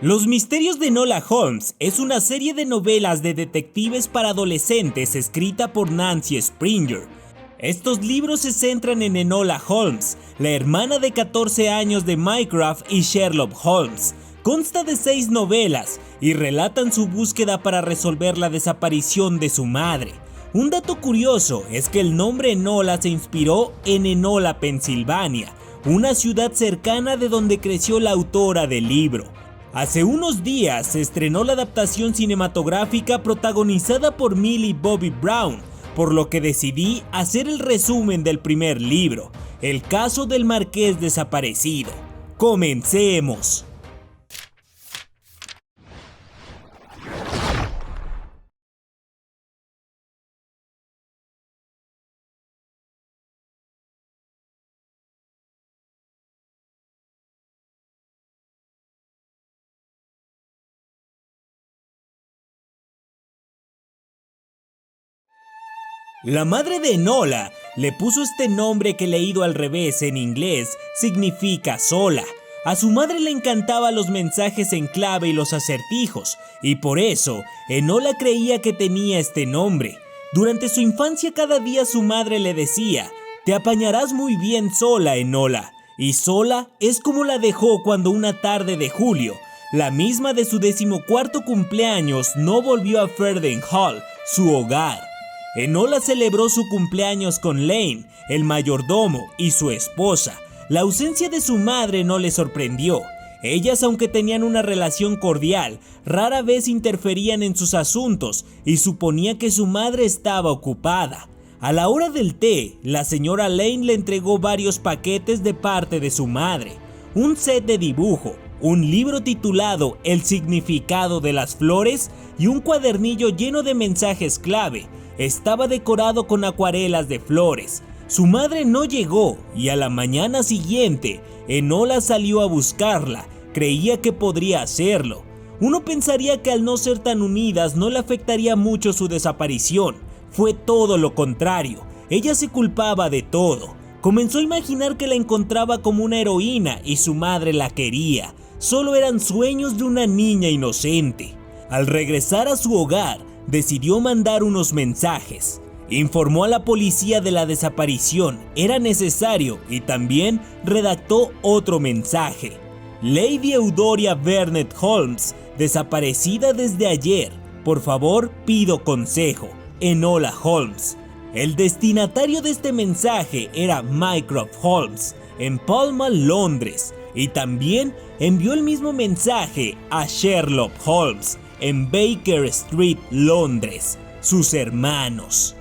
Los misterios de Enola Holmes es una serie de novelas de detectives para adolescentes escrita por Nancy Springer. Estos libros se centran en Enola Holmes, la hermana de 14 años de Mycroft y Sherlock Holmes. Consta de 6 novelas y relatan su búsqueda para resolver la desaparición de su madre. Un dato curioso es que el nombre Enola se inspiró en Enola, Pensilvania, una ciudad cercana de donde creció la autora del libro. Hace unos días se estrenó la adaptación cinematográfica protagonizada por Millie Bobby Brown, por lo que decidí hacer el resumen del primer libro, El caso del marqués desaparecido. ¡Comencemos! La madre de Enola le puso este nombre que leído al revés en inglés significa sola. A su madre le encantaban los mensajes en clave y los acertijos, y por eso Enola creía que tenía este nombre. Durante su infancia cada día su madre le decía: "Te apañarás muy bien sola, Enola", y sola es como la dejó cuando una tarde de julio, la misma de su 14º cumpleaños, no volvió a Ferden Hall, su hogar. Enola celebró su cumpleaños con Lane, el mayordomo, y su esposa. La ausencia de su madre no le sorprendió. Ellas, aunque tenían una relación cordial, rara vez interferían en sus asuntos y suponía que su madre estaba ocupada. A la hora del té, la señora Lane le entregó varios paquetes de parte de su madre: un set de dibujo, un libro titulado El significado de las flores y un cuadernillo lleno de mensajes clave. Estaba decorado con acuarelas de flores. Su madre no llegó y a la mañana siguiente Enola salió a buscarla. Creía que podría hacerlo. Uno pensaría que al no ser tan unidas no le afectaría mucho su desaparición. Fue todo lo contrario. Ella se culpaba de todo. Comenzó a imaginar que la encontraba como una heroína y su madre la quería. Solo eran sueños de una niña inocente. Al regresar a su hogar, decidió mandar unos mensajes. Informó a la policía de la desaparición, era necesario, y también redactó otro mensaje: Lady Eudoria Vernet Holmes, desaparecida desde ayer. Por favor, pido consejo. Enola Holmes. El destinatario de este mensaje era Mycroft Holmes, en Pall Mall, Londres, y también envió el mismo mensaje a Sherlock Holmes, en Baker Street, Londres, sus hermanos.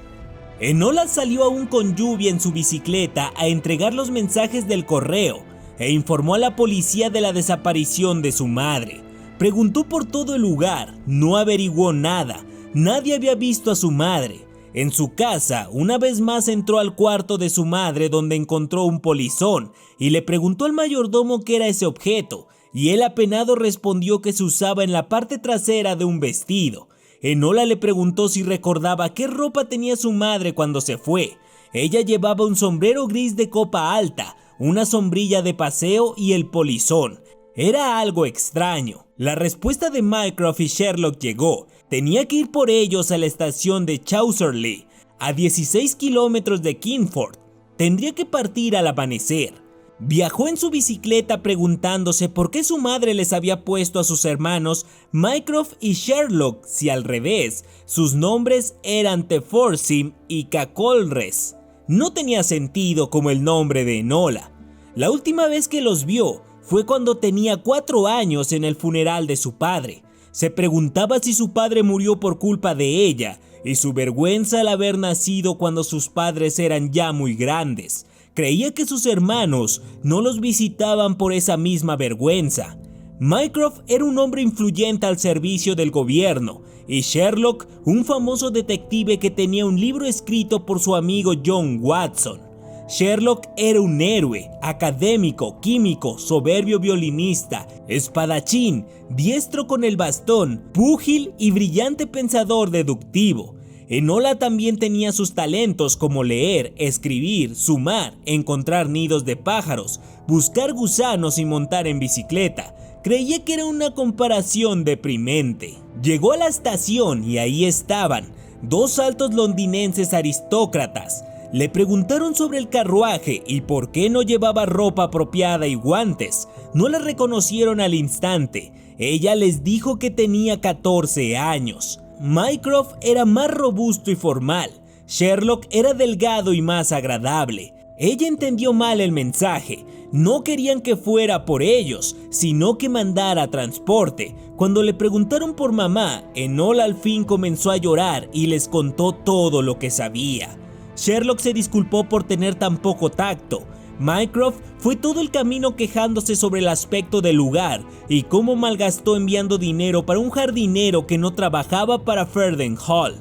Enola salió aún con lluvia en su bicicleta a entregar los mensajes del correo e informó a la policía de la desaparición de su madre. Preguntó por todo el lugar, no averiguó nada, nadie había visto a su madre. En su casa, una vez más entró al cuarto de su madre, donde encontró un polizón y le preguntó al mayordomo qué era ese objeto, y él apenado respondió que se usaba en la parte trasera de un vestido. Enola le preguntó si recordaba qué ropa tenía su madre cuando se fue. Ella llevaba un sombrero gris de copa alta, una sombrilla de paseo y el polizón. Era algo extraño. La respuesta de Mycroft y Sherlock llegó. Tenía que ir por ellos a la estación de Chaucerley, a 16 kilómetros de Kingford. Tendría que partir al amanecer. Viajó en su bicicleta preguntándose por qué su madre les había puesto a sus hermanos Mycroft y Sherlock si al revés sus nombres eran Teforsim y Cacolres. No tenía sentido como el nombre de Enola. La última vez que los vio fue cuando tenía 4 años en el funeral de su padre. Se preguntaba si su padre murió por culpa de ella y su vergüenza al haber nacido cuando sus padres eran ya muy grandes. Creía que sus hermanos no los visitaban por esa misma vergüenza. Mycroft era un hombre influyente al servicio del gobierno y Sherlock un famoso detective que tenía un libro escrito por su amigo John Watson. Sherlock era un héroe, académico, químico, soberbio violinista, espadachín, diestro con el bastón, púgil y brillante pensador deductivo. Enola también tenía sus talentos como leer, escribir, sumar, encontrar nidos de pájaros, buscar gusanos y montar en bicicleta. Creía que era una comparación deprimente. Llegó a la estación y ahí estaban, dos altos londinenses aristócratas. Le preguntaron sobre el carruaje y por qué no llevaba ropa apropiada y guantes. No la reconocieron al instante. Ella les dijo que tenía 14 años. Mycroft era más robusto y formal. Sherlock era delgado y más agradable. Ella entendió mal el mensaje. No querían que fuera por ellos, sino que mandara transporte. Cuando le preguntaron por mamá, Enola al fin comenzó a llorar y les contó todo lo que sabía. Sherlock se disculpó por tener tan poco tacto. Mycroft fue todo el camino quejándose sobre el aspecto del lugar y cómo malgastó enviando dinero para un jardinero que no trabajaba para Ferdinand Hall.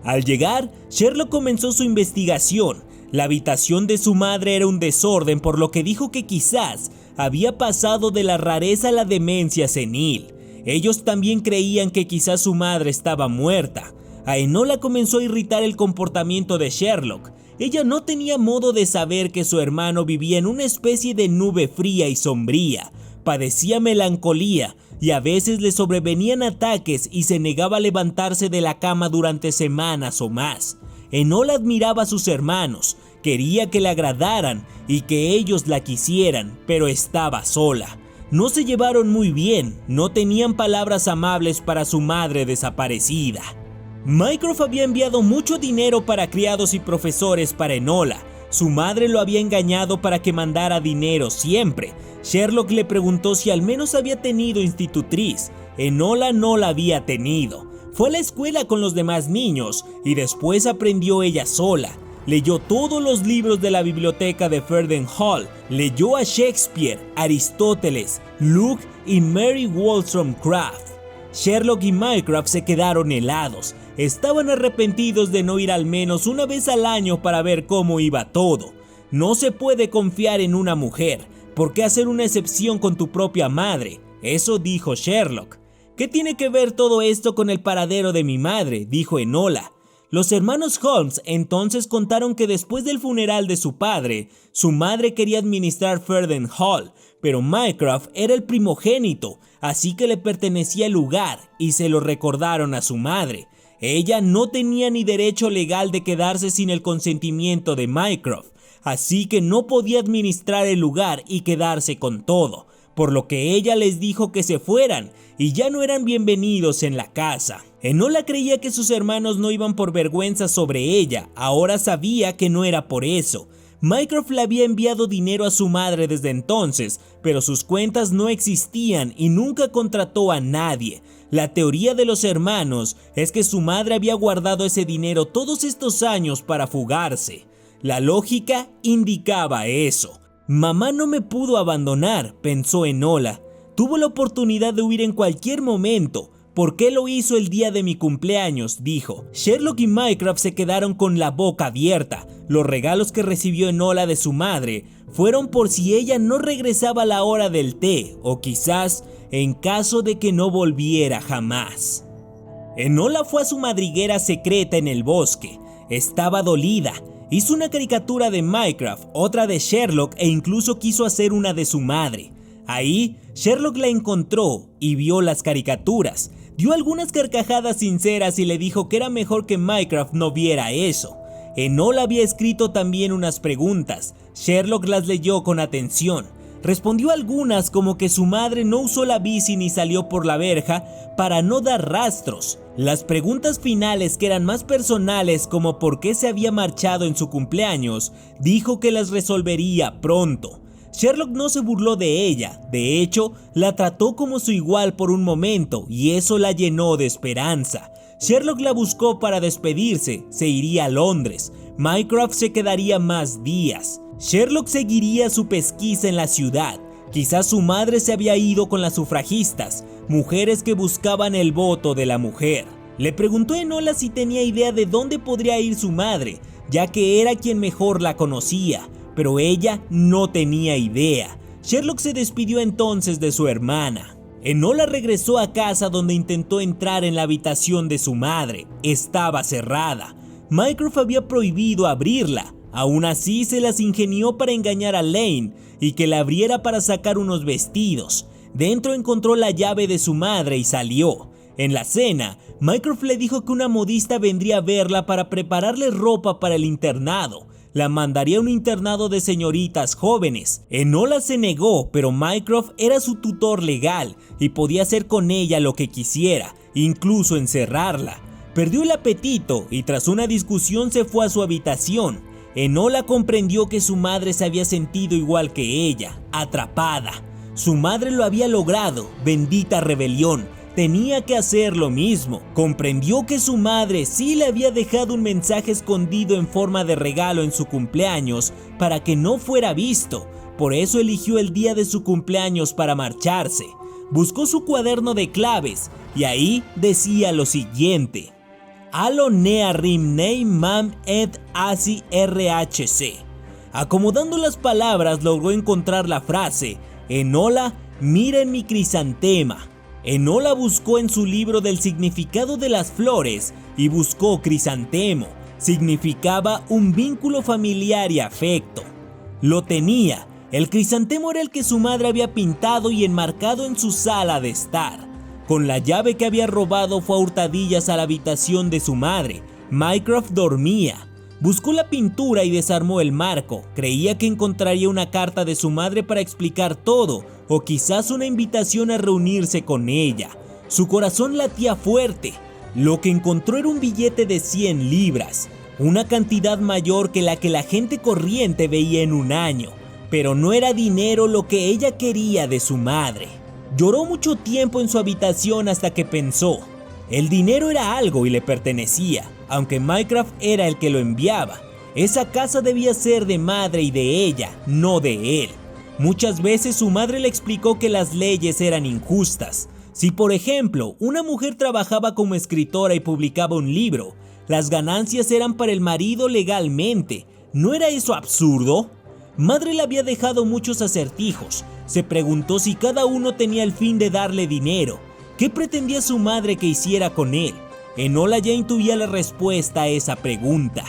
Al llegar, Sherlock comenzó su investigación. La habitación de su madre era un desorden, por lo que dijo que quizás había pasado de la rareza a la demencia senil. Ellos también creían que quizás su madre estaba muerta. A Enola comenzó a irritar el comportamiento de Sherlock. Ella no tenía modo de saber que su hermano vivía en una especie de nube fría y sombría. Padecía melancolía y a veces le sobrevenían ataques y se negaba a levantarse de la cama durante semanas o más. Enola admiraba a sus hermanos, quería que le agradaran y que ellos la quisieran, pero estaba sola. No se llevaron muy bien, no tenían palabras amables para su madre desaparecida. Mycroft había enviado mucho dinero para criados y profesores para Enola. Su madre lo había engañado para que mandara dinero siempre. Sherlock le preguntó si al menos había tenido institutriz. Enola no la había tenido. Fue a la escuela con los demás niños y después aprendió ella sola. Leyó todos los libros de la biblioteca de Ferdinand Hall. Leyó a Shakespeare, Aristóteles, Locke y Mary Wollstonecraft. Sherlock y Mycroft se quedaron helados. Estaban arrepentidos de no ir al menos una vez al año para ver cómo iba todo. No se puede confiar en una mujer. ¿Por qué hacer una excepción con tu propia madre? Eso dijo Sherlock. ¿Qué tiene que ver todo esto con el paradero de mi madre?, dijo Enola. Los hermanos Holmes entonces contaron que después del funeral de su padre, su madre quería administrar Ferdinand Hall, pero Mycroft era el primogénito, así que le pertenecía el lugar y se lo recordaron a su madre. Ella no tenía ni derecho legal de quedarse sin el consentimiento de Mycroft, así que no podía administrar el lugar y quedarse con todo, por lo que ella les dijo que se fueran y ya no eran bienvenidos en la casa. Enola creía que sus hermanos no iban por vergüenza sobre ella, ahora sabía que no era por eso. Mycroft le había enviado dinero a su madre desde entonces, pero sus cuentas no existían y nunca contrató a nadie. La teoría de los hermanos es que su madre había guardado ese dinero todos estos años para fugarse. La lógica indicaba eso. Mamá no me pudo abandonar, pensó Enola. Tuvo la oportunidad de huir en cualquier momento. ¿Por qué lo hizo el día de mi cumpleaños?, dijo. Sherlock y Mycroft se quedaron con la boca abierta. Los regalos que recibió Enola de su madre fueron por si ella no regresaba a la hora del té, o quizás en caso de que no volviera jamás. Enola fue a su madriguera secreta en el bosque. Estaba dolida. Hizo una caricatura de Mycroft, otra de Sherlock e incluso quiso hacer una de su madre. Ahí, Sherlock la encontró y vio las caricaturas. Dio algunas carcajadas sinceras y le dijo que era mejor que Mycroft no viera eso. Enola había escrito también unas preguntas. Sherlock las leyó con atención. Respondió algunas como que su madre no usó la bici ni salió por la verja para no dar rastros. Las preguntas finales, que eran más personales, como por qué se había marchado en su cumpleaños, dijo que las resolvería pronto. Sherlock no se burló de ella, de hecho, la trató como su igual por un momento y eso la llenó de esperanza. Sherlock la buscó para despedirse, se iría a Londres. Mycroft se quedaría más días. Sherlock seguiría su pesquisa en la ciudad. Quizás su madre se había ido con las sufragistas, mujeres que buscaban el voto de la mujer. Le preguntó a Enola si tenía idea de dónde podría ir su madre, ya que era quien mejor la conocía, pero ella no tenía idea. Sherlock se despidió entonces de su hermana. Enola regresó a casa, donde intentó entrar en la habitación de su madre. Estaba cerrada. Mycroft había prohibido abrirla. Aún así se las ingenió para engañar a Lane y que la abriera para sacar unos vestidos. Dentro encontró la llave de su madre y salió. En la cena, Mycroft le dijo que una modista vendría a verla para prepararle ropa para el internado. La mandaría a un internado de señoritas jóvenes. Enola se negó, pero Mycroft era su tutor legal y podía hacer con ella lo que quisiera, incluso encerrarla. Perdió el apetito y tras una discusión se fue a su habitación. Enola comprendió que su madre se había sentido igual que ella, atrapada. Su madre lo había logrado, bendita rebelión. Tenía que hacer lo mismo. Comprendió que su madre sí le había dejado un mensaje escondido en forma de regalo en su cumpleaños para que no fuera visto. Por eso eligió el día de su cumpleaños para marcharse. Buscó su cuaderno de claves y ahí decía lo siguiente: Alo nea rim nei mam et asi rhc. Acomodando las palabras logró encontrar la frase: Enola, miren mi crisantema. Enola buscó en su libro del significado de las flores y buscó crisantemo. Significaba un vínculo familiar y afecto. Lo tenía. El crisantemo era el que su madre había pintado y enmarcado en su sala de estar. Con la llave que había robado fue a hurtadillas a la habitación de su madre. Mycroft dormía. Buscó la pintura y desarmó el marco. Creía que encontraría una carta de su madre para explicar todo, o quizás una invitación a reunirse con ella. Su corazón latía fuerte. Lo que encontró era un billete de 100 libras, una cantidad mayor que la gente corriente veía en un año. Pero no era dinero lo que ella quería de su madre. Lloró mucho tiempo en su habitación hasta que pensó: el dinero era algo y le pertenecía, aunque Mycroft era el que lo enviaba. Esa casa debía ser de madre y de ella, no de él. Muchas veces su madre le explicó que las leyes eran injustas. Si por ejemplo una mujer trabajaba como escritora y publicaba un libro, las ganancias eran para el marido legalmente. ¿No era eso absurdo? Madre le había dejado muchos acertijos. Se preguntó si cada uno tenía el fin de darle dinero. ¿Qué pretendía su madre que hiciera con él? Enola ya intuía la respuesta a esa pregunta.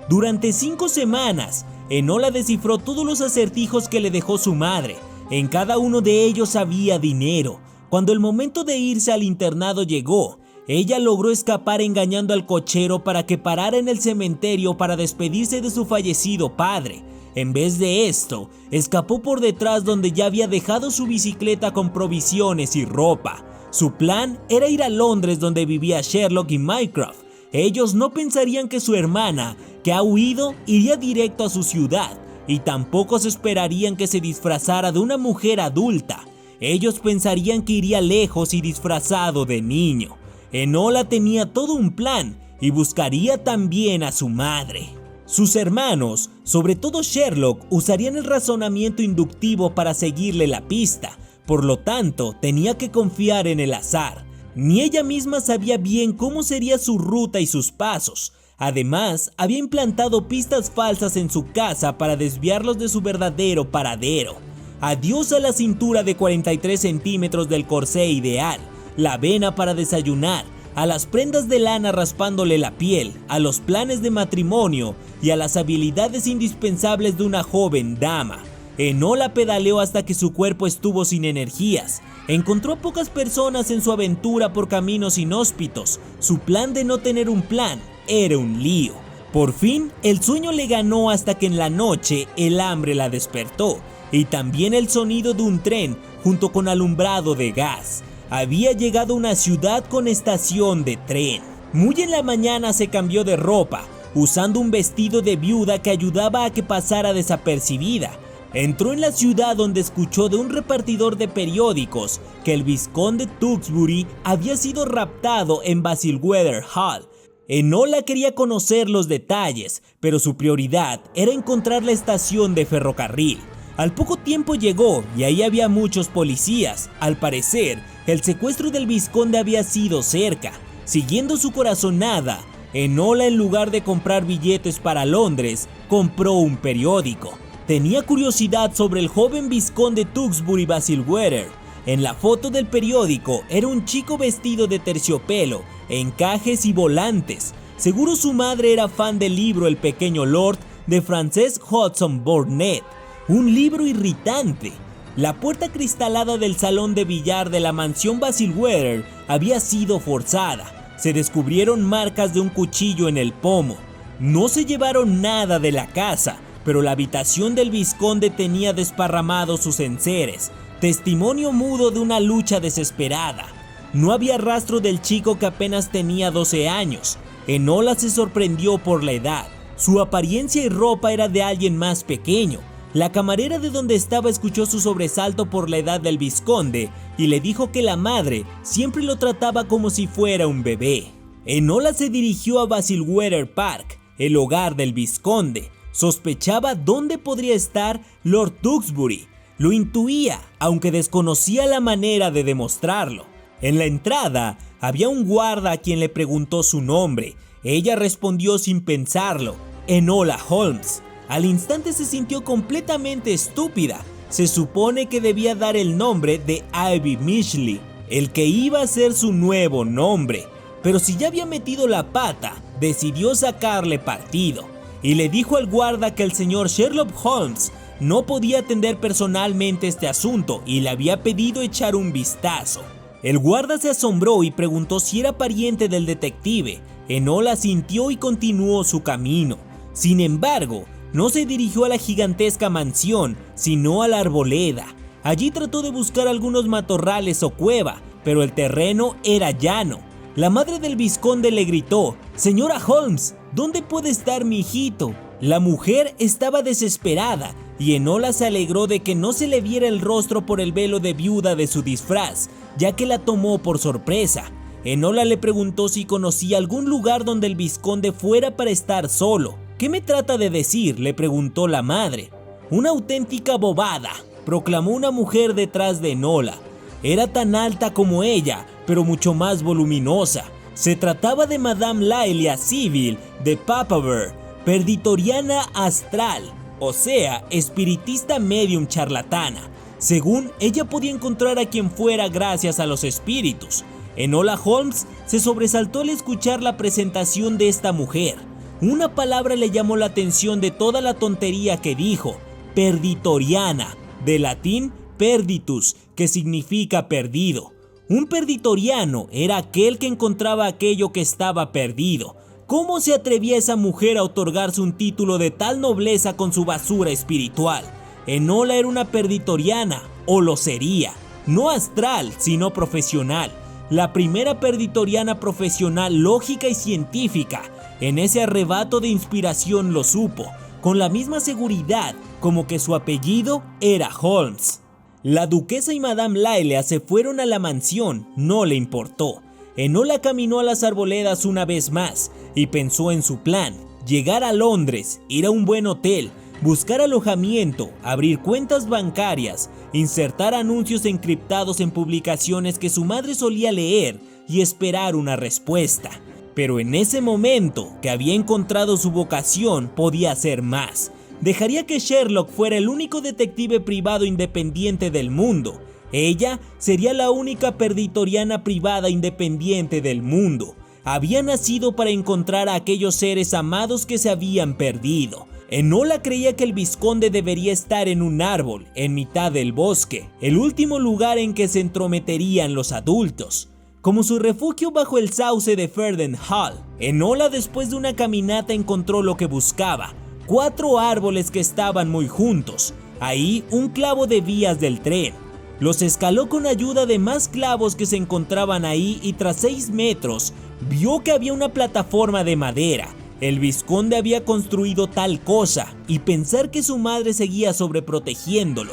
Durante 5 semanas, Enola descifró todos los acertijos que le dejó su madre. En cada uno de ellos había dinero. Cuando el momento de irse al internado llegó, ella logró escapar engañando al cochero para que parara en el cementerio para despedirse de su fallecido padre. En vez de esto, escapó por detrás donde ya había dejado su bicicleta con provisiones y ropa. Su plan era ir a Londres donde vivía Sherlock y Mycroft. Ellos no pensarían que su hermana, que ha huido, iría directo a su ciudad, y tampoco se esperarían que se disfrazara de una mujer adulta. Ellos pensarían que iría lejos y disfrazado de niño. Enola tenía todo un plan y buscaría también a su madre. Sus hermanos, sobre todo Sherlock, usarían el razonamiento inductivo para seguirle la pista. Por lo tanto, tenía que confiar en el azar. Ni ella misma sabía bien cómo sería su ruta y sus pasos. Además, había implantado pistas falsas en su casa para desviarlos de su verdadero paradero. Adiós a la cintura de 43 centímetros del corsé ideal, la avena para desayunar, a las prendas de lana raspándole la piel, a los planes de matrimonio y a las habilidades indispensables de una joven dama. Enola pedaleó hasta que su cuerpo estuvo sin energías. Encontró a pocas personas en su aventura por caminos inhóspitos. Su plan de no tener un plan era un lío. Por fin, el sueño le ganó hasta que en la noche el hambre la despertó. Y también el sonido de un tren junto con alumbrado de gas. Había llegado a una ciudad con estación de tren. Muy en la mañana se cambió de ropa, usando un vestido de viuda que ayudaba a que pasara desapercibida. Entró en la ciudad donde escuchó de un repartidor de periódicos que el vizconde Tewkesbury había sido raptado en Bayswater Hall. Enola quería conocer los detalles, pero su prioridad era encontrar la estación de ferrocarril. Al poco tiempo llegó y ahí había muchos policías. Al parecer, el secuestro del vizconde había sido cerca. Siguiendo su corazonada, Enola, en lugar de comprar billetes para Londres, compró un periódico. Tenía curiosidad sobre el joven vizconde Tewkesbury Bayswater. En la foto del periódico era un chico vestido de terciopelo, encajes y volantes. Seguro su madre era fan del libro El pequeño Lord de Frances Hodgson Burnett. Un libro irritante. La puerta cristalada del salón de billar de la mansión Basilweather había sido forzada. Se descubrieron marcas de un cuchillo en el pomo. No se llevaron nada de la casa, pero la habitación del vizconde tenía desparramados sus enseres, testimonio mudo de una lucha desesperada. No había rastro del chico que apenas tenía 12 años. Enola se sorprendió por la edad. Su apariencia y ropa era de alguien más pequeño. La camarera de donde estaba escuchó su sobresalto por la edad del vizconde y le dijo que la madre siempre lo trataba como si fuera un bebé. Enola se dirigió a Basilweather Park, el hogar del vizconde. Sospechaba dónde podría estar Lord Tewkesbury. Lo intuía, aunque desconocía la manera de demostrarlo. En la entrada había un guarda a quien le preguntó su nombre. Ella respondió sin pensarlo: Enola Holmes. Al instante se sintió completamente estúpida. Se supone que debía dar el nombre de Ivy Mitchley, el que iba a ser su nuevo nombre. Pero si ya había metido la pata, decidió sacarle partido. Y le dijo al guarda que el señor Sherlock Holmes no podía atender personalmente este asunto y le había pedido echar un vistazo. El guarda se asombró y preguntó si era pariente del detective. Enola sintió y continuó su camino. Sin embargo, no se dirigió a la gigantesca mansión, sino a la arboleda. Allí trató de buscar algunos matorrales o cueva, pero el terreno era llano. La madre del vizconde le gritó: «Señora Holmes, ¿dónde puede estar mi hijito?». La mujer estaba desesperada y Enola se alegró de que no se le viera el rostro por el velo de viuda de su disfraz, ya que la tomó por sorpresa. Enola le preguntó si conocía algún lugar donde el vizconde fuera para estar solo. «¿Qué me trata de decir?», le preguntó la madre. «Una auténtica bobada», proclamó una mujer detrás de Enola. Era tan alta como ella, pero mucho más voluminosa. Se trataba de Madame Laelia Civil de Papaver, perditoriana astral, o sea, espiritista medium charlatana. Según ella podía encontrar a quien fuera gracias a los espíritus. Enola Holmes se sobresaltó al escuchar la presentación de esta mujer. Una palabra le llamó la atención de toda la tontería que dijo: perditoriana, de latín perditus, que significa perdido. Un perditoriano era aquel que encontraba aquello que estaba perdido. ¿Cómo se atrevía esa mujer a otorgarse un título de tal nobleza con su basura espiritual? Enola era una perditoriana, o lo sería, no astral, sino profesional. La primera perditoriana profesional lógica y científica. En ese arrebato de inspiración lo supo, con la misma seguridad como que su apellido era Holmes. La duquesa y Madame Laelia se fueron a la mansión, no le importó. Enola caminó a las arboledas una vez más y pensó en su plan: llegar a Londres, ir a un buen hotel, buscar alojamiento, abrir cuentas bancarias, insertar anuncios encriptados en publicaciones que su madre solía leer y esperar una respuesta. Pero en ese momento que había encontrado su vocación, podía hacer más. Dejaría que Sherlock fuera el único detective privado independiente del mundo. Ella sería la única perditoriana privada independiente del mundo. Había nacido para encontrar a aquellos seres amados que se habían perdido. Enola creía que el vizconde debería estar en un árbol, en mitad del bosque, el último lugar en que se entrometerían los adultos. Como su refugio bajo el sauce de Ferden Hall, Enola, después de una caminata, encontró lo que buscaba: 4 árboles que estaban muy juntos. Ahí un clavo de vías del tren. Los escaló con ayuda de más clavos que se encontraban ahí y tras 6 metros vio que había una plataforma de madera. El vizconde había construido tal cosa, y pensar que su madre seguía sobreprotegiéndolo.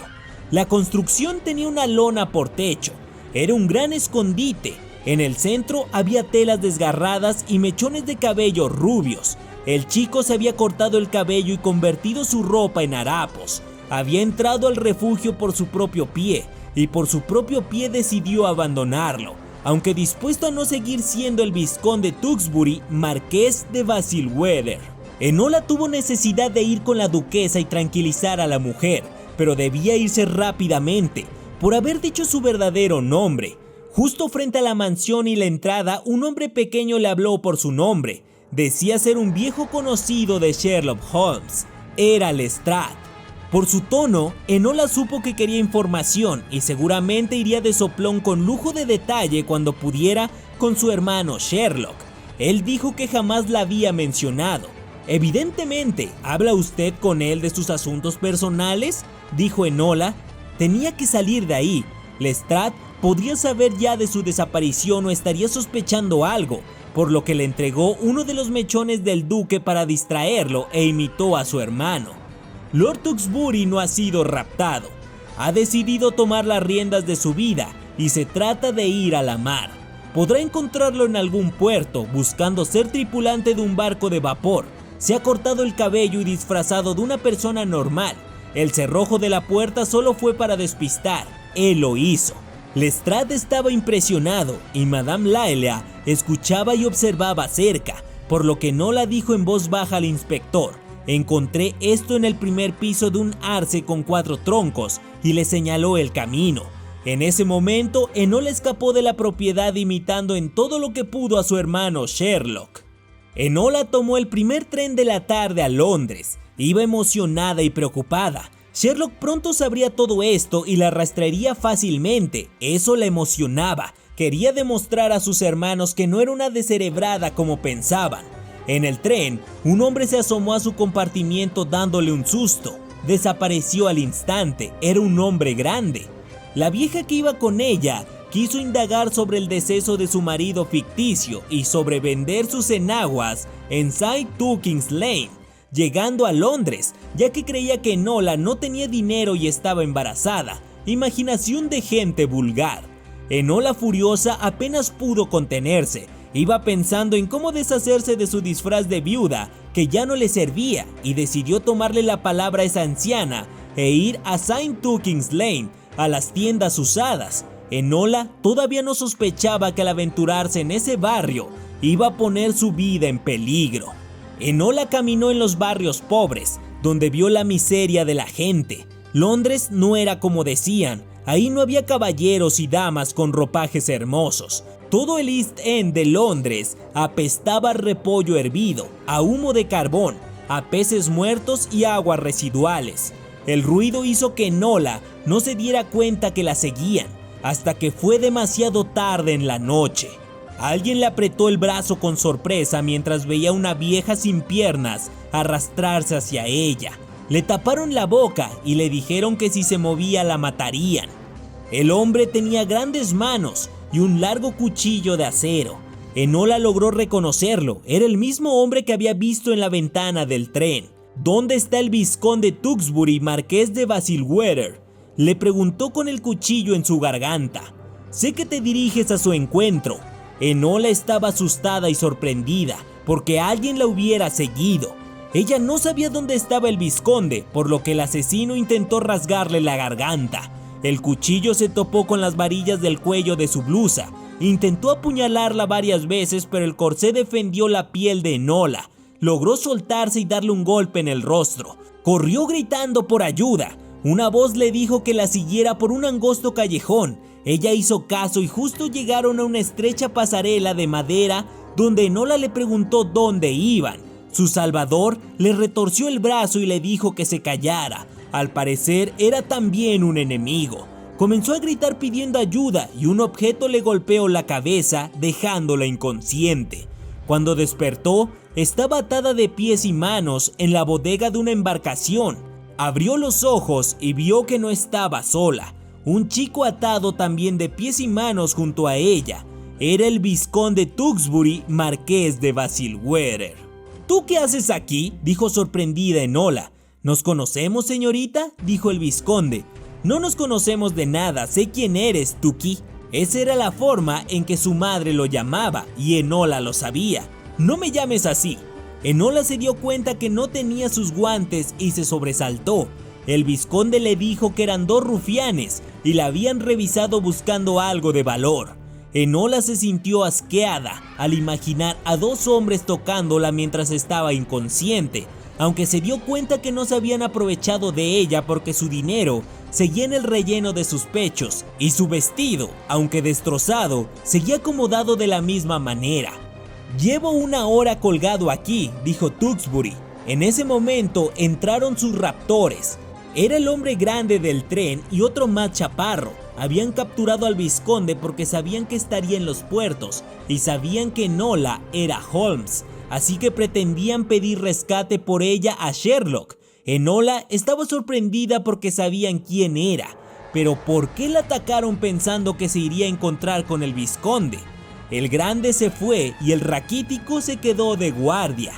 La construcción tenía una lona por techo. Era un gran escondite. En el centro había telas desgarradas y mechones de cabello rubios. El chico se había cortado el cabello y convertido su ropa en harapos. Había entrado al refugio por su propio pie, y por su propio pie decidió abandonarlo, aunque dispuesto a no seguir siendo el vizconde Tewkesbury, marqués de Basilweather. Enola tuvo necesidad de ir con la duquesa y tranquilizar a la mujer, pero debía irse rápidamente, por haber dicho su verdadero nombre. Justo frente a la mansión y la entrada, un hombre pequeño le habló por su nombre. Decía ser un viejo conocido de Sherlock Holmes. Era Lestrade. Por su tono, Enola supo que quería información y seguramente iría de soplón con lujo de detalle cuando pudiera con su hermano Sherlock. Él dijo que jamás la había mencionado. «Evidentemente, ¿habla usted con él de sus asuntos personales?», dijo Enola. Tenía que salir de ahí. Lestrade podría saber ya de su desaparición o estaría sospechando algo, por lo que le entregó uno de los mechones del duque para distraerlo e imitó a su hermano. Lord Tewkesbury no ha sido raptado. Ha decidido tomar las riendas de su vida y se trata de ir a la mar. Podrá encontrarlo en algún puerto buscando ser tripulante de un barco de vapor. Se ha cortado el cabello y disfrazado de una persona normal. El cerrojo de la puerta solo fue para despistar. Él lo hizo. Lestrade estaba impresionado y Madame Laelea escuchaba y observaba cerca, por lo que Enola dijo en voz baja al inspector: «Encontré esto en el primer piso de un arce con 4 troncos», y le señaló el camino. En ese momento, Enola escapó de la propiedad imitando en todo lo que pudo a su hermano Sherlock. Enola tomó el primer tren de la tarde a Londres. Iba emocionada y preocupada. Sherlock pronto sabría todo esto y la arrastraría fácilmente. Eso la emocionaba. Quería demostrar a sus hermanos que no era una descerebrada como pensaban. En el tren, un hombre se asomó a su compartimiento dándole un susto. Desapareció al instante. Era un hombre grande. La vieja que iba con ella quiso indagar sobre el deceso de su marido ficticio y sobre vender sus enaguas en St. Tukings Lane, llegando a Londres, ya que creía que Enola no tenía dinero y estaba embarazada. Imaginación de gente vulgar. Enola, furiosa, apenas pudo contenerse. Iba pensando en cómo deshacerse de su disfraz de viuda, que ya no le servía, y decidió tomarle la palabra a esa anciana e ir a St. Tukings Lane, a las tiendas usadas. Enola todavía no sospechaba que al aventurarse en ese barrio iba a poner su vida en peligro. Enola caminó en los barrios pobres, donde vio la miseria de la gente. Londres no era como decían. Ahí no había caballeros y damas con ropajes hermosos. Todo el East End de Londres apestaba a repollo hervido, a humo de carbón, a peces muertos y aguas residuales. El ruido hizo que Enola no se diera cuenta que la seguían, hasta que fue demasiado tarde en la noche. Alguien le apretó el brazo con sorpresa mientras veía a una vieja sin piernas arrastrarse hacia ella. Le taparon la boca y le dijeron que si se movía la matarían. El hombre tenía grandes manos y un largo cuchillo de acero. Enola logró reconocerlo. Era el mismo hombre que había visto en la ventana del tren. «¿Dónde está el vizconde Tewkesbury, marqués de Bayswater?», le preguntó con el cuchillo en su garganta. «Sé que te diriges a su encuentro». Enola estaba asustada y sorprendida porque alguien la hubiera seguido. Ella no sabía dónde estaba el vizconde, por lo que el asesino intentó rasgarle la garganta. El cuchillo se topó con las varillas del cuello de su blusa. Intentó apuñalarla varias veces, pero el corsé defendió la piel de Enola. Logró soltarse y darle un golpe en el rostro. Corrió gritando por ayuda. Una voz le dijo que la siguiera por un angosto callejón. Ella hizo caso y justo llegaron a una estrecha pasarela de madera donde Enola le preguntó dónde iban. Su salvador le retorció el brazo y le dijo que se callara. Al parecer era también un enemigo. Comenzó a gritar pidiendo ayuda y un objeto le golpeó la cabeza dejándola inconsciente. Cuando despertó, estaba atada de pies y manos en la bodega de una embarcación. Abrió los ojos y vio que no estaba sola. Un chico atado también de pies y manos junto a ella. Era el vizconde Tewkesbury, marqués de Bayswater. «¿Tú qué haces aquí?», dijo sorprendida Enola. «¿Nos conocemos, señorita?», dijo el vizconde. «No nos conocemos de nada, sé quién eres, Tuki». Esa era la forma en que su madre lo llamaba y Enola lo sabía. «No me llames así». Enola se dio cuenta que no tenía sus guantes y se sobresaltó. El vizconde le dijo que eran 2 rufianes y la habían revisado buscando algo de valor. Enola se sintió asqueada al imaginar a 2 hombres tocándola mientras estaba inconsciente, aunque se dio cuenta que no se habían aprovechado de ella porque su dinero seguía en el relleno de sus pechos y su vestido, aunque destrozado, seguía acomodado de la misma manera. «Llevo 1 hora colgado aquí», dijo Tewkesbury. En ese momento entraron sus raptores. Era el hombre grande del tren y otro más chaparro. Habían capturado al vizconde porque sabían que estaría en los puertos y sabían que Enola era Holmes, así que pretendían pedir rescate por ella a Sherlock. Enola estaba sorprendida porque sabían quién era, pero ¿por qué la atacaron pensando que se iría a encontrar con el vizconde? El grande se fue y el raquítico se quedó de guardia.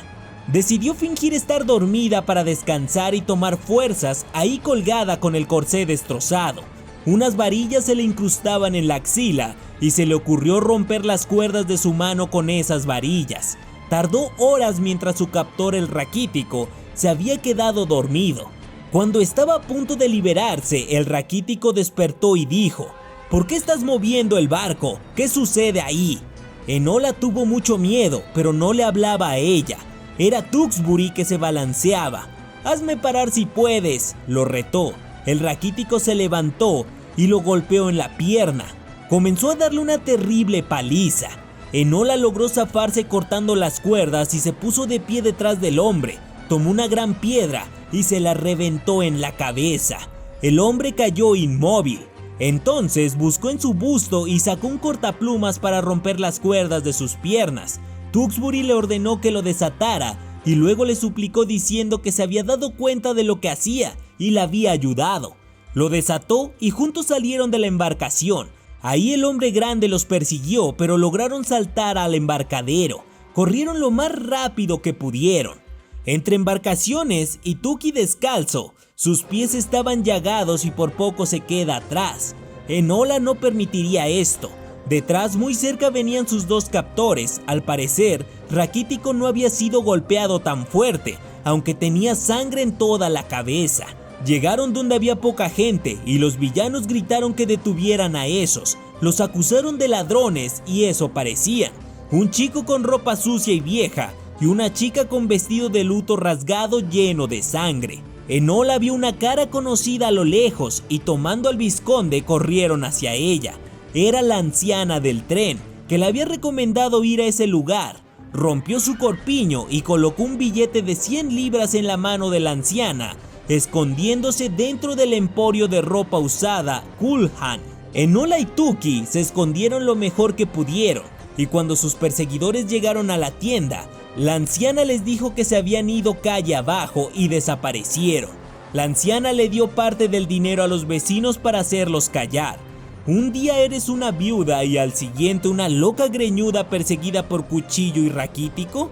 Decidió fingir estar dormida para descansar y tomar fuerzas ahí colgada con el corsé destrozado. Unas varillas se le incrustaban en la axila y se le ocurrió romper las cuerdas de su mano con esas varillas. Tardó horas mientras su captor, el raquítico, se había quedado dormido. Cuando estaba a punto de liberarse, el raquítico despertó y dijo: ¿por qué estás moviendo el barco? ¿Qué sucede ahí? Enola tuvo mucho miedo, pero no le hablaba a ella. Era Tewkesbury que se balanceaba. «Hazme parar si puedes», lo retó. El raquítico se levantó y lo golpeó en la pierna. Comenzó a darle una terrible paliza. Enola logró zafarse cortando las cuerdas y se puso de pie detrás del hombre. Tomó una gran piedra y se la reventó en la cabeza. El hombre cayó inmóvil. Entonces buscó en su busto y sacó un cortaplumas para romper las cuerdas de sus piernas. Tewkesbury le ordenó que lo desatara y luego le suplicó diciendo que se había dado cuenta de lo que hacía y le había ayudado. Lo desató y juntos salieron de la embarcación. Ahí el hombre grande los persiguió, pero lograron saltar al embarcadero. Corrieron lo más rápido que pudieron. Entre embarcaciones y Tuki descalzo, sus pies estaban llagados y por poco se queda atrás. Enola no permitiría esto. Detrás, muy cerca, venían sus dos captores. Al parecer, Raquítico no había sido golpeado tan fuerte, aunque tenía sangre en toda la cabeza. Llegaron donde había poca gente y los villanos gritaron que detuvieran a esos. Los acusaron de ladrones y eso parecían. Un chico con ropa sucia y vieja y una chica con vestido de luto rasgado lleno de sangre. Enola vio una cara conocida a lo lejos y tomando al vizconde corrieron hacia ella. Era la anciana del tren, que le había recomendado ir a ese lugar. Rompió su corpiño y colocó un billete de 100 libras en la mano de la anciana, escondiéndose dentro del emporio de ropa usada Culham. Enola y Tuki se escondieron lo mejor que pudieron, y cuando sus perseguidores llegaron a la tienda, la anciana les dijo que se habían ido calle abajo y desaparecieron. La anciana le dio parte del dinero a los vecinos para hacerlos callar. Un día eres una viuda y al siguiente una loca greñuda perseguida por Cuchillo y Raquítico.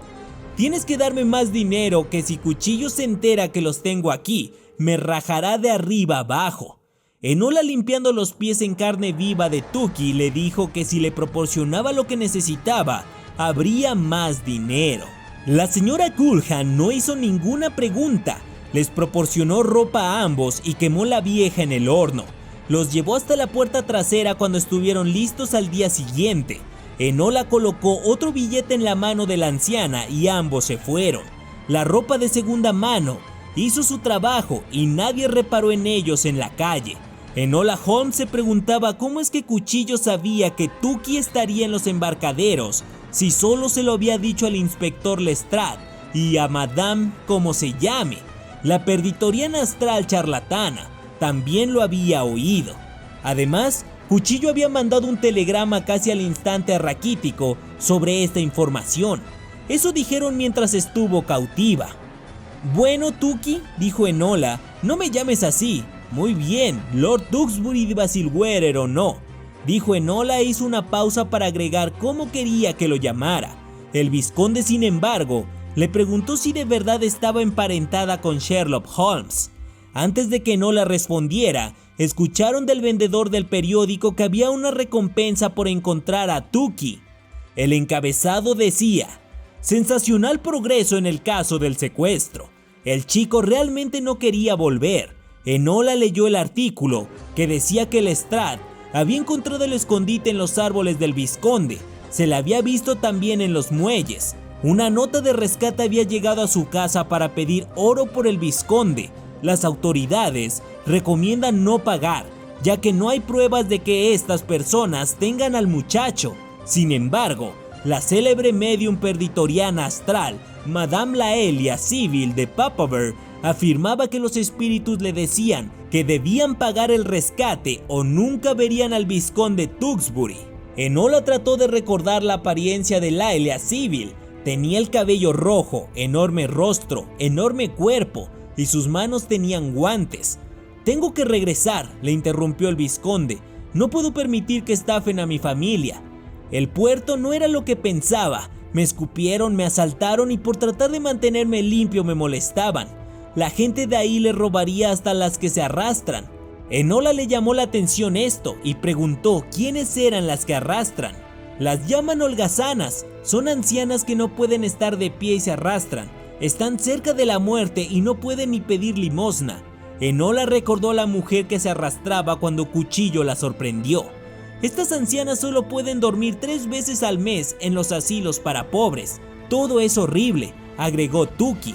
Tienes que darme más dinero, que si Cuchillo se entera que los tengo aquí, me rajará de arriba abajo. Enola, limpiando los pies en carne viva de Tuki, le dijo que si le proporcionaba lo que necesitaba, habría más dinero. La señora Culham no hizo ninguna pregunta, les proporcionó ropa a ambos y quemó la vieja en el horno. Los llevó hasta la puerta trasera cuando estuvieron listos al día siguiente. Enola colocó otro billete en la mano de la anciana y ambos se fueron. La ropa de segunda mano hizo su trabajo y nadie reparó en ellos en la calle. Enola Holmes se preguntaba cómo es que Cuchillo sabía que Tuki estaría en los embarcaderos si solo se lo había dicho al inspector Lestrade y a Madame como se llame. La perditoriana astral charlatana también lo había oído. Además, Cuchillo había mandado un telegrama casi al instante a Raquítico sobre esta información. Eso dijeron mientras estuvo cautiva. «Bueno, Tuki», dijo Enola, «no me llames así». «Muy bien, Lord Tewkesbury de Basilwere o no», dijo Enola e hizo una pausa para agregar cómo quería que lo llamara. El vizconde, sin embargo, le preguntó si de verdad estaba emparentada con Sherlock Holmes. Antes de que Enola respondiera, escucharon del vendedor del periódico que había una recompensa por encontrar a Tuki. El encabezado decía: «Sensacional progreso en el caso del secuestro». El chico realmente no quería volver. Enola leyó el artículo, que decía que Lestrade había encontrado el escondite en los árboles del vizconde. Se la había visto también en los muelles. Una nota de rescate había llegado a su casa para pedir oro por el vizconde. Las autoridades recomiendan no pagar, ya que no hay pruebas de que estas personas tengan al muchacho. Sin embargo, la célebre medium perditoriana astral, Madame Laelia Civil de Papaver, afirmaba que los espíritus le decían que debían pagar el rescate o nunca verían al vizconde Tewkesbury. Enola trató de recordar la apariencia de Laelia Civil. Tenía el cabello rojo, enorme rostro, enorme cuerpo y sus manos tenían guantes. «Tengo que regresar», le interrumpió el vizconde. «No puedo permitir que estafen a mi familia. El puerto no era lo que pensaba. Me escupieron, me asaltaron y por tratar de mantenerme limpio me molestaban. La gente de ahí le robaría hasta las que se arrastran». Enola le llamó la atención esto y preguntó quiénes eran las que arrastran. «Las llaman holgazanas. Son ancianas que no pueden estar de pie y se arrastran. Están cerca de la muerte y no pueden ni pedir limosna». Enola recordó a la mujer que se arrastraba cuando Cuchillo la sorprendió. «Estas ancianas solo pueden dormir 3 veces al mes en los asilos para pobres. Todo es horrible», agregó Tuki.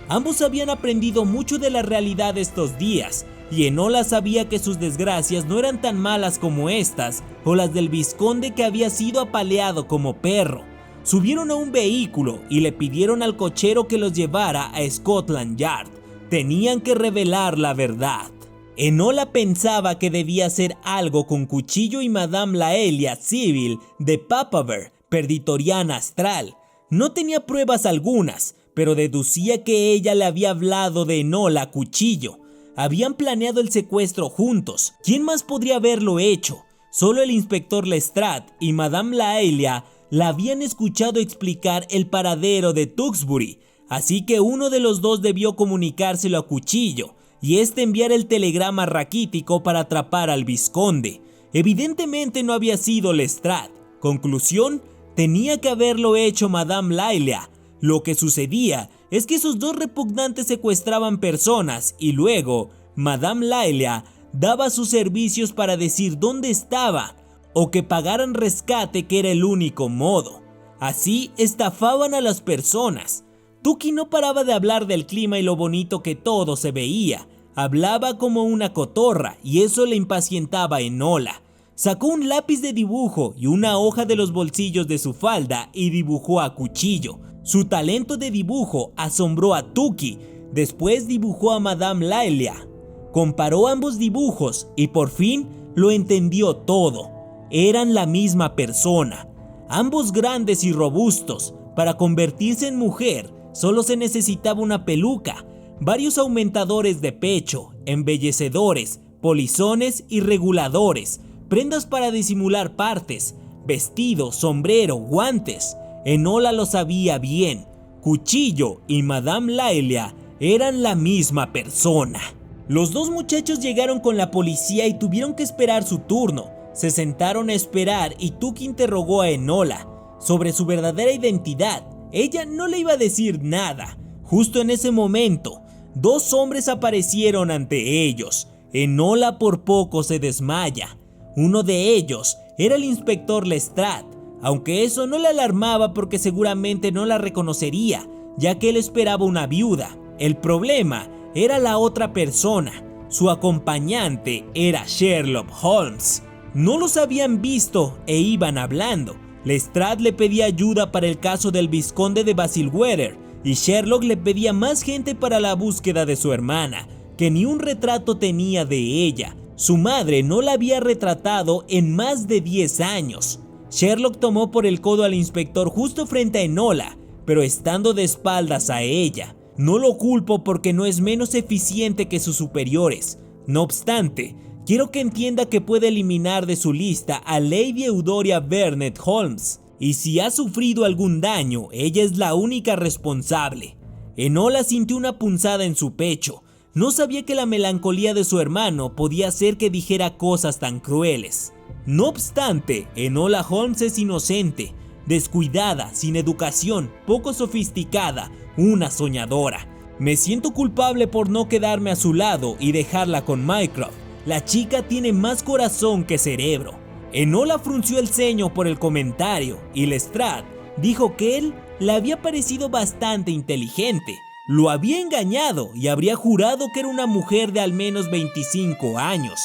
Ambos habían aprendido mucho de la realidad estos días, y Enola sabía que sus desgracias no eran tan malas como estas o las del vizconde que había sido apaleado como perro. Subieron a un vehículo y le pidieron al cochero que los llevara a Scotland Yard. Tenían que revelar la verdad. Enola pensaba que debía hacer algo con Cuchillo y Madame Laelia Civil de Papaver, Perditoriana Astral. No tenía pruebas algunas, pero deducía que ella le había hablado de Enola a Cuchillo. Habían planeado el secuestro juntos. ¿Quién más podría haberlo hecho? Solo el inspector Lestrade y Madame Laelia la habían escuchado explicar el paradero de Tewkesbury. Así que uno de los dos debió comunicárselo a Cuchillo y este enviar el telegrama raquítico para atrapar al vizconde. Evidentemente no había sido Lestrade. Conclusión, tenía que haberlo hecho Madame Laelia. Lo que sucedía es que esos dos repugnantes secuestraban personas y luego Madame Laelia daba sus servicios para decir dónde estaba o que pagaran rescate, que era el único modo. Así estafaban a las personas. Tuki no paraba de hablar del clima y lo bonito que todo se veía. Hablaba como una cotorra y eso le impacientaba a Enola. Sacó un lápiz de dibujo y una hoja de los bolsillos de su falda y dibujó a Cuchillo. Su talento de dibujo asombró a Tuki. Después dibujó a Madame Laelia. Comparó ambos dibujos y por fin lo entendió todo. Eran la misma persona. Ambos grandes y robustos. Para convertirse en mujer solo se necesitaba una peluca, varios aumentadores de pecho, embellecedores, polizones y reguladores, prendas para disimular partes, vestido, sombrero, guantes. Enola lo sabía bien. Cuchillo y Madame Laelia eran la misma persona. Los dos muchachos llegaron con la policía y tuvieron que esperar su turno. Se sentaron a esperar y Tuki interrogó a Enola sobre su verdadera identidad. Ella no le iba a decir nada. Justo en ese momento, 2 hombres aparecieron ante ellos. Enola por poco se desmaya. Uno de ellos era el inspector Lestrade, aunque eso no le alarmaba porque seguramente no la reconocería, ya que él esperaba una viuda. El problema era la otra persona. Su acompañante era Sherlock Holmes. No los habían visto e iban hablando. Lestrade le pedía ayuda para el caso del vizconde de Bayswater y Sherlock le pedía más gente para la búsqueda de su hermana, que ni un retrato tenía de ella. Su madre no la había retratado en más de 10 años. Sherlock tomó por el codo al inspector justo frente a Enola, pero estando de espaldas a ella. No lo culpo porque no es menos eficiente que sus superiores. No obstante, quiero que entienda que puede eliminar de su lista a Lady Eudoria Vernet Holmes, y si ha sufrido algún daño, ella es la única responsable. Enola sintió una punzada en su pecho. No sabía que la melancolía de su hermano podía hacer que dijera cosas tan crueles. No obstante, Enola Holmes es inocente, descuidada, sin educación, poco sofisticada, una soñadora. Me siento culpable por no quedarme a su lado y dejarla con Mycroft. La chica tiene más corazón que cerebro. Enola frunció el ceño por el comentario y Lestrade dijo que él le había parecido bastante inteligente. Lo había engañado y habría jurado que era una mujer de al menos 25 años.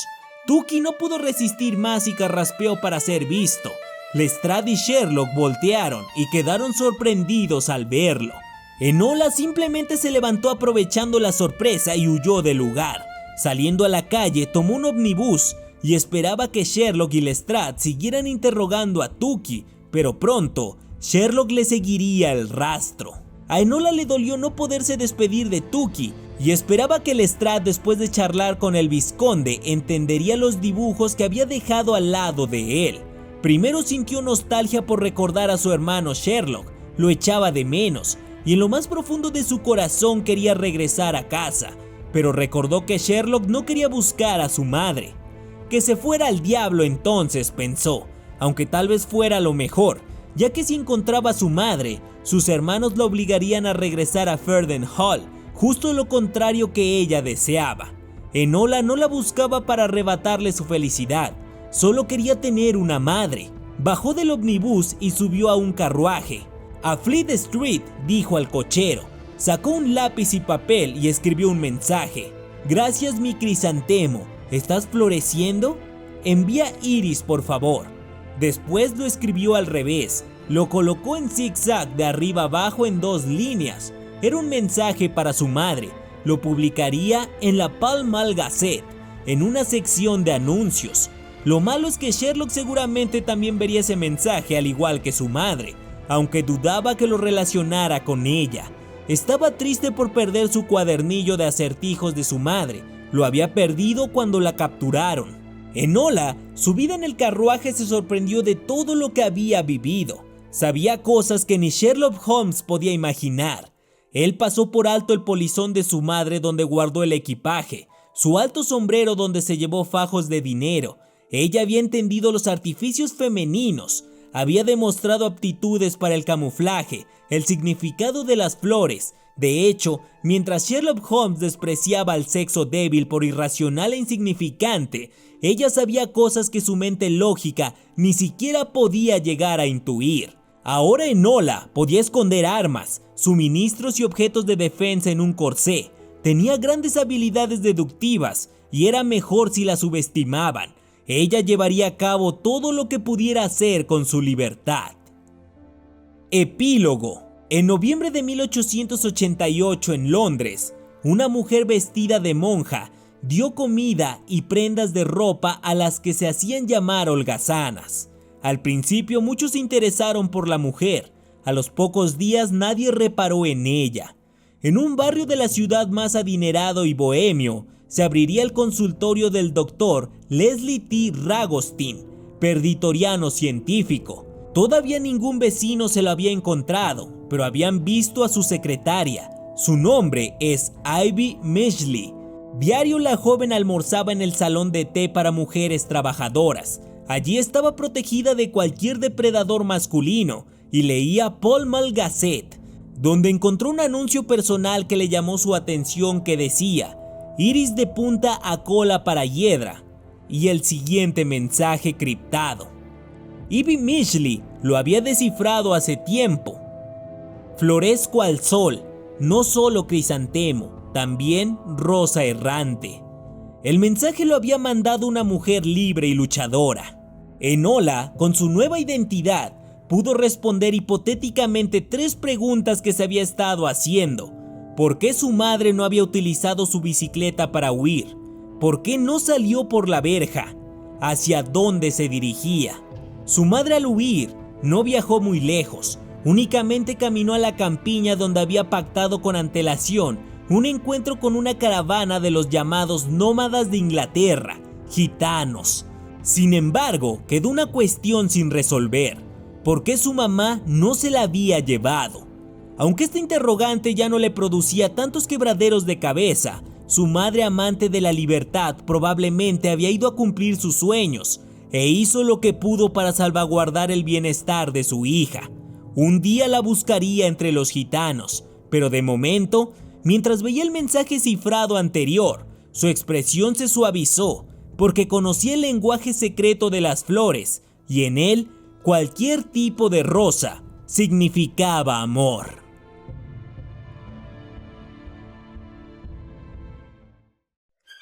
Tuki no pudo resistir más y carraspeó para ser visto. Lestrade y Sherlock voltearon y quedaron sorprendidos al verlo. Enola simplemente se levantó aprovechando la sorpresa y huyó del lugar. Saliendo a la calle, tomó un ómnibus y esperaba que Sherlock y Lestrade siguieran interrogando a Tuki, pero pronto Sherlock le seguiría el rastro. A Enola le dolió no poderse despedir de Tuki y esperaba que Lestrade, después de charlar con el vizconde, entendería los dibujos que había dejado al lado de él. Primero sintió nostalgia por recordar a su hermano Sherlock, lo echaba de menos y en lo más profundo de su corazón quería regresar a casa, pero recordó que Sherlock no quería buscar a su madre. Que se fuera al diablo entonces, pensó, aunque tal vez fuera lo mejor, ya que si encontraba a su madre, sus hermanos la obligarían a regresar a Ferdinand Hall, justo lo contrario que ella deseaba. Enola no la buscaba para arrebatarle su felicidad, solo quería tener una madre. Bajó del ómnibus y subió a un carruaje. A Fleet Street, dijo al cochero. Sacó un lápiz y papel y escribió un mensaje. Gracias, mi crisantemo. ¿Estás floreciendo? Envía Iris, por favor. Después lo escribió al revés. Lo colocó en zigzag de arriba abajo en 2 líneas. Era un mensaje para su madre. Lo publicaría en la Pall Mall Gazette, en una sección de anuncios. Lo malo es que Sherlock seguramente también vería ese mensaje al igual que su madre, aunque dudaba que lo relacionara con ella. Estaba triste por perder su cuadernillo de acertijos de su madre. Lo había perdido cuando la capturaron. Enola, subida en el carruaje, se sorprendió de todo lo que había vivido. Sabía cosas que ni Sherlock Holmes podía imaginar. Él pasó por alto el polizón de su madre donde guardó el equipaje, su alto sombrero donde se llevó fajos de dinero. Ella había entendido los artificios femeninos, había demostrado aptitudes para el camuflaje, el significado de las flores. De hecho, mientras Sherlock Holmes despreciaba al sexo débil por irracional e insignificante, ella sabía cosas que su mente lógica ni siquiera podía llegar a intuir. Ahora Enola podía esconder armas, suministros y objetos de defensa en un corsé. Tenía grandes habilidades deductivas y era mejor si la subestimaban. Ella llevaría a cabo todo lo que pudiera hacer con su libertad. Epílogo. En noviembre de 1888 en Londres, una mujer vestida de monja dio comida y prendas de ropa a las que se hacían llamar holgazanas. Al principio muchos se interesaron por la mujer, a los pocos días nadie reparó en ella. En un barrio de la ciudad más adinerado y bohemio, se abriría el consultorio del doctor Leslie T. Ragostin, perditoriano científico. Todavía ningún vecino se lo había encontrado, pero habían visto a su secretaria. Su nombre es Ivy Midgley. Diario la joven almorzaba en el salón de té para mujeres trabajadoras. Allí estaba protegida de cualquier depredador masculino y leía Pall Mall Gazette, donde encontró un anuncio personal que le llamó su atención que decía: Iris de punta a cola para hiedra, y el siguiente mensaje criptado. Ivy Midgley lo había descifrado hace tiempo. Florezco al sol, no solo crisantemo, también rosa errante. El mensaje lo había mandado una mujer libre y luchadora. Enola, con su nueva identidad, pudo responder hipotéticamente 3 preguntas que se había estado haciendo. ¿Por qué su madre no había utilizado su bicicleta para huir? ¿Por qué no salió por la verja? ¿Hacia dónde se dirigía? Su madre, al huir, no viajó muy lejos, únicamente caminó a la campiña donde había pactado con antelación un encuentro con una caravana de los llamados nómadas de Inglaterra, gitanos. Sin embargo, quedó una cuestión sin resolver: ¿por qué su mamá no se la había llevado? Aunque esta interrogante ya no le producía tantos quebraderos de cabeza, su madre, amante de la libertad, probablemente había ido a cumplir sus sueños e hizo lo que pudo para salvaguardar el bienestar de su hija. Un día la buscaría entre los gitanos, pero de momento, mientras veía el mensaje cifrado anterior, su expresión se suavizó porque conocía el lenguaje secreto de las flores y en él cualquier tipo de rosa significaba amor.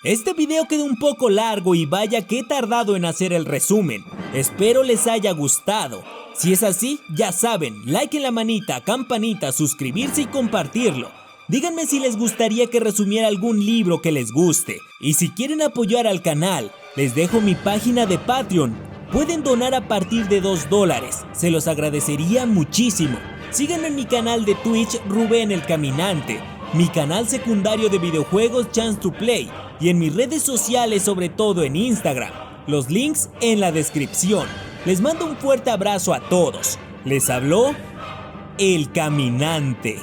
Este video quedó un poco largo y vaya que he tardado en hacer el resumen. Espero les haya gustado. Si es así, ya saben, like en la manita, campanita, suscribirse y compartirlo. Díganme si les gustaría que resumiera algún libro que les guste. Y si quieren apoyar al canal, les dejo mi página de Patreon. Pueden donar a partir de $2, se los agradecería muchísimo. Síganme en mi canal de Twitch Rubén el Caminante, mi canal secundario de videojuegos Chance to Play y en mis redes sociales, sobre todo en Instagram. Los links en la descripción. Les mando un fuerte abrazo a todos. Les habló El Caminante.